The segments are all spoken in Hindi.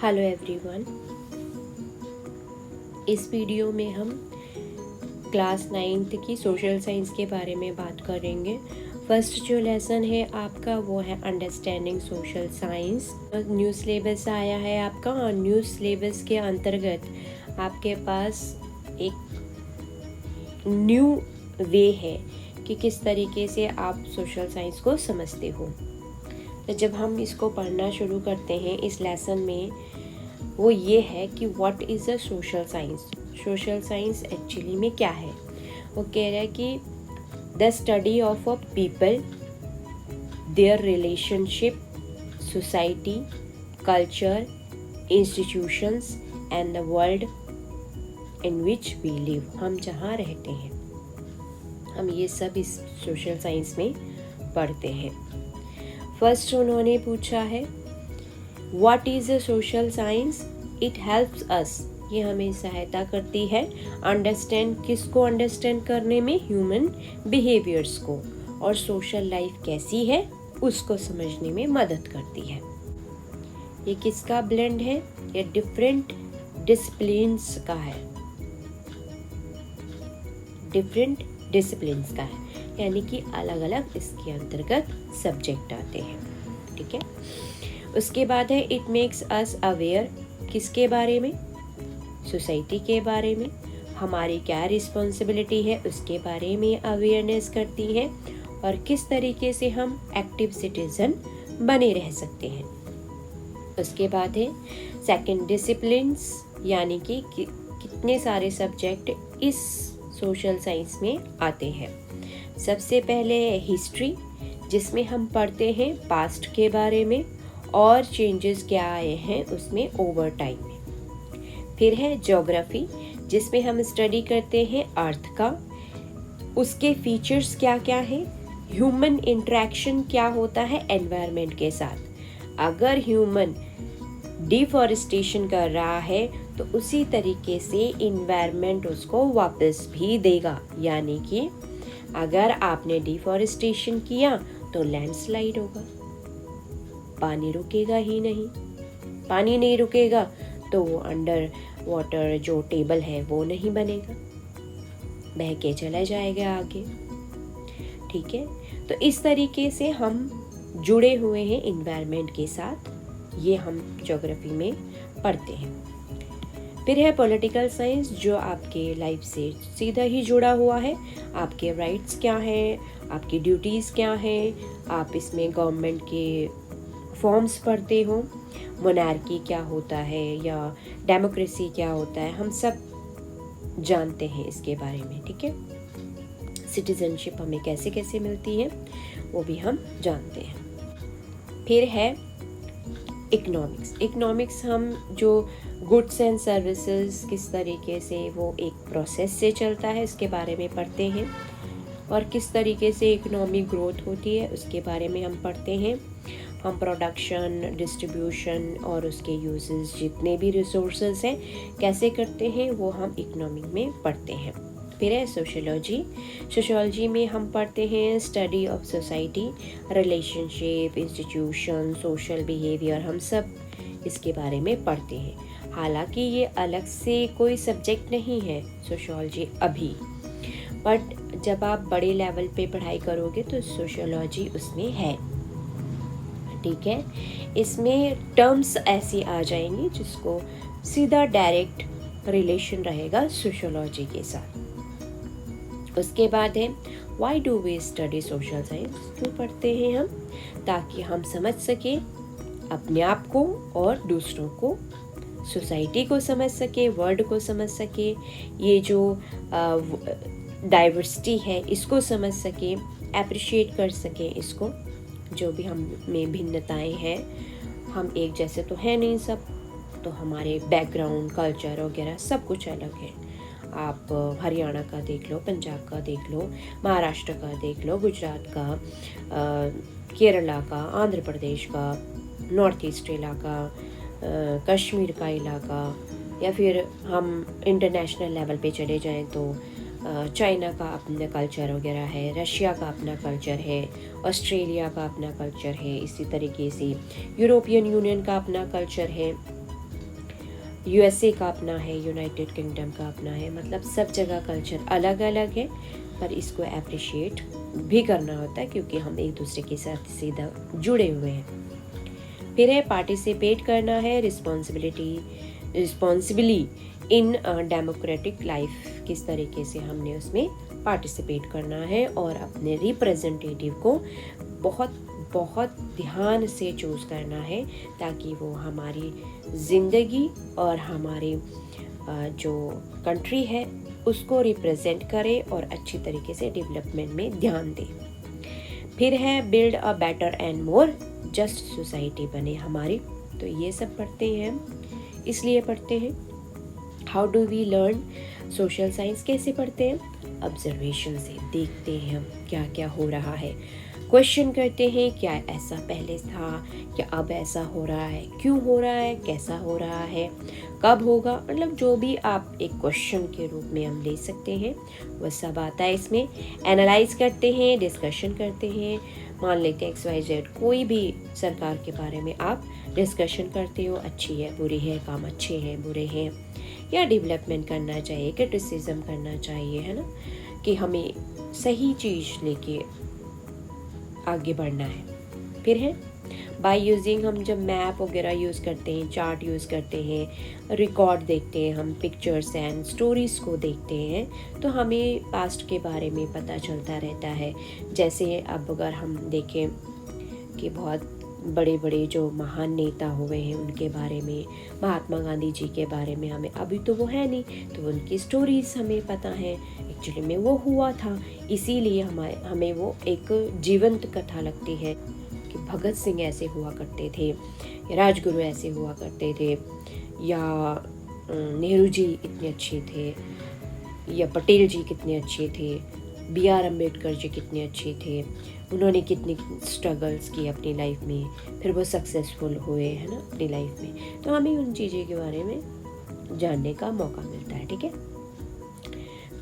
Hello everyone. इस वीडियो में हम क्लास 9th की सोशल साइंस के बारे में बात करेंगे। फर्स्ट जो लेसन है आपका वो है understanding social science. New syllabus आया है आपका, और न्यू सिलेबस के अंतर्गत आपके पास एक न्यू वे है कि किस तरीके से आप सोशल साइंस को समझते हो। तो जब हम इसको पढ़ना शुरू करते हैं इस लेसन में, वो ये है कि what is a social science. Social science actually में क्या है। वो कह रहा है कि the study of a people, their relationship, society, culture, institutions and the world in which we live. हम जहाँ रहते हैं, हम ये सब इस सोशल साइंस में पढ़ते हैं। फर्स्ट उन्होंने पूछा है what is a social science. It helps us, ये हमें सहायता करती है अंडरस्टैंड, किसको अंडरस्टैंड करने में, ह्यूमन बिहेवियर्स को, और सोशल लाइफ कैसी है उसको समझने में मदद करती है। ये किसका ब्लेंड है? ये डिफरेंट डिसिप्लिन्स का है, डिफरेंट डिसिप्लिन्स का है, यानी कि अलग अलग इसके अंतर्गत सब्जेक्ट आते हैं। ठीक है। उसके बाद है इट मेक्स अस अवेयर, किसके बारे में? सोसाइटी के बारे में, हमारी क्या रिस्पॉन्सिबिलिटी है उसके बारे में अवेयरनेस करती है, और किस तरीके से हम एक्टिव सिटीजन बने रह सकते हैं। उसके बाद है सेकंड डिसिप्लिन्स, यानी कि कितने सारे सब्जेक्ट इस सोशल साइंस में आते हैं। सबसे पहले है हिस्ट्री, जिसमें हम पढ़ते हैं पास्ट के बारे में और चेंजेस क्या आए हैं उसमें ओवर टाइम में। फिर है ज्योग्राफी, जिसमें हम स्टडी करते हैं अर्थ का, उसके फीचर्स क्या क्या हैं, ह्यूमन इंटरेक्शन क्या होता है एनवायरनमेंट के साथ। अगर ह्यूमन डिफॉरेस्टेशन कर रहा है तो उसी तरीके से इन्वायरमेंट उसको वापस भी देगा, यानी कि अगर आपने डिफॉरेस्टेशन किया तो लैंडस्लाइड होगा, पानी रुकेगा ही नहीं। पानी नहीं रुकेगा तो वो अंडर वाटर जो टेबल है वो नहीं बनेगा, बह के चला जाएगा आगे। ठीक है। तो इस तरीके से हम जुड़े हुए हैं इन्वायरमेंट के साथ, ये हम ज्योग्राफी में पढ़ते हैं। फिर है पॉलिटिकल साइंस, जो आपके लाइफ से सीधा ही जुड़ा हुआ है। आपके राइट्स क्या हैं, आपकी ड्यूटीज़ क्या हैं, आप इसमें गवर्नमेंट के फॉर्म्स पढ़ते हो, मोनार्की क्या होता है या डेमोक्रेसी क्या होता है, हम सब जानते हैं इसके बारे में। ठीक है। सिटीजनशिप हमें कैसे कैसे मिलती है वो भी हम जानते हैं। फिर है इकोनॉमिक्स। इकोनॉमिक्स हम जो गुड्स एंड सर्विसेज किस तरीके से वो एक प्रोसेस से चलता है इसके बारे में पढ़ते हैं, और किस तरीके से इकोनॉमिक ग्रोथ होती है उसके बारे में हम पढ़ते हैं। हम प्रोडक्शन, डिस्ट्रीब्यूशन और उसके यूजेस, जितने भी रिसोर्सेज हैं कैसे करते हैं वो हम इकोनॉमिक में पढ़ते हैं। फिर है सोशियोलॉजी। सोशियोलॉजी में हम पढ़ते हैं study of society, relationship, institution, social behaviour, हम सब इसके बारे में पढ़ते हैं। हालांकि ये अलग से कोई सब्जेक्ट नहीं है सोशियोलॉजी अभी, बट जब आप बड़े लेवल पे पढ़ाई करोगे तो सोशियोलॉजी उसमें है। ठीक है। इसमें टर्म्स ऐसी आ जाएंगी जिसको सीधा डायरेक्ट रिलेशन रहेगा सोशियोलॉजी के साथ। उसके बाद है why do we study social science. क्यों पढ़ते हैं हम? ताकि हम समझ सके अपने आप को और दूसरों को, सोसाइटी को समझ सके, वर्ल्ड को समझ सके, ये जो डाइवर्सिटी है इसको समझ सके, एप्रिशिएट कर सके इसको, जो भी हम में भिन्नताएं हैं, हम एक जैसे तो है नहीं सब, तो हमारे बैकग्राउंड, कल्चर वगैरह सब कुछ अलग है। आप हरियाणा का देख लो, पंजाब का देख लो, महाराष्ट्र का देख लो, गुजरात का, केरला का, आंध्र प्रदेश का, नॉर्थ ईस्ट इलाका, कश्मीर का इलाका, या फिर हम इंटरनेशनल लेवल पे चले जाएं तो चाइना का अपना कल्चर वगैरह है, रशिया का अपना कल्चर है, ऑस्ट्रेलिया का अपना कल्चर है, इसी तरीके से यूरोपियन यूनियन का अपना कल्चर है। यूएसए का अपना है, यूनाइटेड किंगडम का अपना है, मतलब सब जगह कल्चर अलग अलग है, पर इसको अप्रिशिएट भी करना होता है क्योंकि हम एक दूसरे के साथ सीधा जुड़े हुए हैं। फिर है पार्टिसिपेट करना है, रिस्पॉन्सिबली इन डेमोक्रेटिक लाइफ, किस तरीके से हमने उसमें पार्टिसिपेट करना है और अपने रिप्रेजेंटेटिव को बहुत बहुत ध्यान से चूज़ करना है ताकि वो हमारी ज़िंदगी और हमारी जो कंट्री है उसको रिप्रेजेंट करे और अच्छी तरीके से डेवलपमेंट में ध्यान दे। फिर है build a better and more just society बने हमारी, तो ये सब पढ़ते हैं हम, इसलिए पढ़ते हैं। How do we learn social science, कैसे पढ़ते हैं? ऑब्जर्वेशन से, देखते हैं हम क्या क्या हो रहा है, क्वेश्चन करते हैं क्या ऐसा पहले था, क्या अब ऐसा हो रहा है, क्यों हो रहा है, कैसा हो रहा है, कब होगा, मतलब जो भी आप एक क्वेश्चन के रूप में हम ले सकते हैं वह सब आता है इसमें। एनालाइज करते हैं, डिस्कशन करते हैं, मान लेते हैं XYZ कोई भी सरकार के बारे में आप डिस्कशन करते हो, अच्छी है बुरी है, काम अच्छे हैं बुरे हैं, या डेवलपमेंट करना चाहिए, क्रिटिसिज्म करना चाहिए, है ना, कि हमें सही चीज़ लेके आगे बढ़ना है। फिर है बाय यूजिंग, हम जब मैप वगैरह यूज़ करते हैं, चार्ट यूज़ करते हैं, रिकॉर्ड देखते हैं, हम पिक्चर्स एंड स्टोरीज़ को देखते हैं, तो हमें पास्ट के बारे में पता चलता रहता है। जैसे अब अगर हम देखें कि बहुत बड़े बड़े जो महान नेता हुए हैं उनके बारे में, महात्मा गांधी जी के बारे में, हमें अभी तो वो है नहीं, तो उनकी स्टोरीज़ हमें पता है, एक्चुअली में वो हुआ था, इसीलिए हमें वो एक जीवंत कथा लगती है कि भगत सिंह ऐसे हुआ करते थे, या राजगुरु ऐसे हुआ करते थे, या नेहरू जी इतने अच्छे थे, या पटेल जी कितने अच्छे थे, BR अम्बेडकर जी कितने अच्छे थे, उन्होंने कितनी स्ट्रगल्स की अपनी लाइफ में, फिर वो सक्सेसफुल हुए, है ना, अपनी लाइफ में। तो हमें उन चीज़ों के बारे में जानने का मौका मिलता है, ठीक है।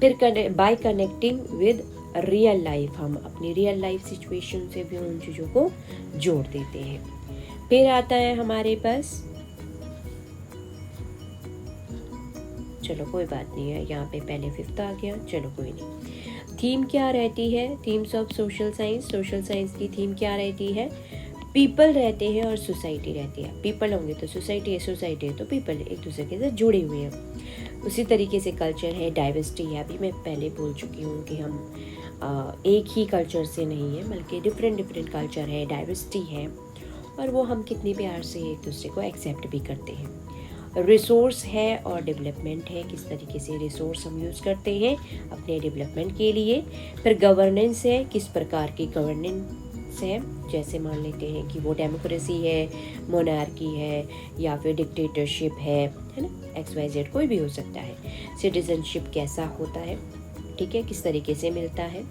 फिर bye connecting with real life, हम अपनी रियल लाइफ सिचुएशन से भी उन चीज़ों को जोड़ देते हैं। फिर आता है हमारे पास, चलो कोई बात नहीं है, यहाँ पे पहले 5th आ गया, चलो कोई नहीं। थीम क्या रहती है? Themes of social science, social science की थीम क्या रहती है? पीपल रहते हैं और सोसाइटी रहती है। पीपल होंगे तो सोसाइटी है, सोसाइटी है तो पीपल, एक दूसरे के साथ जुड़े हुए हैं। उसी तरीके से कल्चर है, डाइवर्सिटी है, अभी मैं पहले बोल चुकी हूँ कि हम एक ही कल्चर से नहीं है बल्कि डिफरेंट कल्चर है, डाइवर्सिटी है, और वो हम कितनी प्यार से एक दूसरे को एक्सेप्ट भी करते हैं। रिसोर्स है और डेवलपमेंट है, किस तरीके से रिसोर्स हम यूज़ करते हैं अपने डेवलपमेंट के लिए। फिर गवर्नेंस है, किस प्रकार की गवर्नेंस है, जैसे मान लेते हैं कि वो डेमोक्रेसी है, मोनार्की है, या फिर डिक्टेटरशिप है ना, XYZ कोई भी हो सकता है। सिटीजनशिप कैसा होता है, ठीक है, किस तरीके से मिलता है,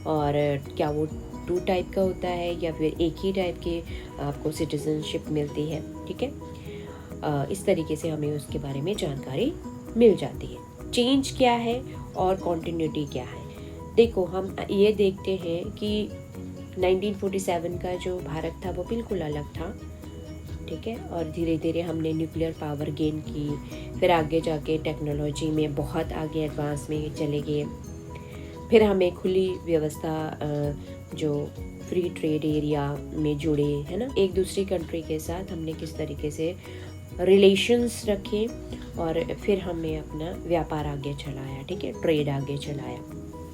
और क्या वो 2 टाइप का होता है या फिर एक ही टाइप की आपको सिटीजनशिप मिलती है, ठीक है। इस तरीके से हमें उसके बारे में जानकारी मिल जाती है। चेंज क्या है और कॉन्टिन्यूटी क्या है? देखो, हम ये देखते हैं कि 1947 का जो भारत था वो बिल्कुल अलग था, ठीक है, और धीरे धीरे हमने न्यूक्लियर पावर गेन की, फिर आगे जाके टेक्नोलॉजी में बहुत आगे एडवांस में चले गए, फिर हमें खुली व्यवस्था जो फ्री ट्रेड एरिया में जुड़े, है ना, एक दूसरी कंट्री के साथ हमने किस तरीके से रिलेशंस रखे, और फिर हमने अपना व्यापार आगे चलाया, ठीक है, ट्रेड आगे चलाया।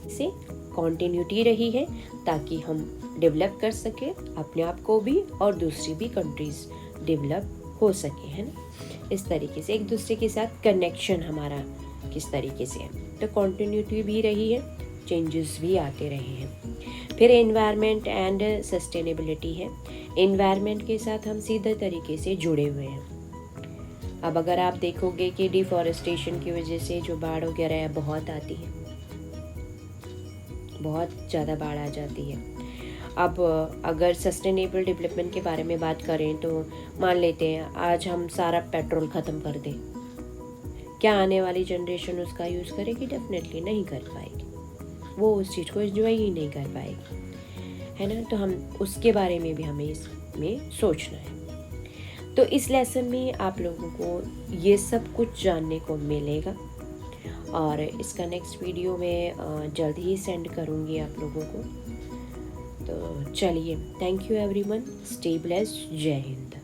इससे कॉन्टिन्यूटी रही है ताकि हम डेवलप कर सके अपने आप को भी और दूसरी भी कंट्रीज डेवलप हो सके, है ना। इस तरीके से एक दूसरे के साथ कनेक्शन हमारा किस तरीके से है, तो कॉन्टिन्यूटी भी रही है, चेंजेस भी आते रहे हैं। फिर एनवायरनमेंट एंड सस्टेनेबिलिटी है, एनवायरनमेंट के साथ हम सीधे तरीके से जुड़े हुए हैं। अब अगर आप देखोगे कि डिफॉरेस्टेशन की वजह से जो बाढ़ वगैरह है बहुत आती है, बहुत ज़्यादा बाढ़ आ जाती है। अब अगर सस्टेनेबल डेवलपमेंट के बारे में बात करें तो मान लेते हैं आज हम सारा पेट्रोल ख़त्म कर दें, क्या आने वाली जनरेशन उसका यूज़ करेगी? डेफिनेटली नहीं कर पाएगी, वो उस चीज़ को एंजॉय ही नहीं कर पाएगी, है ना। तो हम उसके बारे में भी हमें इसमें सोचना है। तो इस लेसन में आप लोगों को ये सब कुछ जानने को मिलेगा और इसका नेक्स्ट वीडियो मैं जल्द ही सेंड करूँगी आप लोगों को। तो चलिए, thank you everyone, stay blessed, जय हिंद।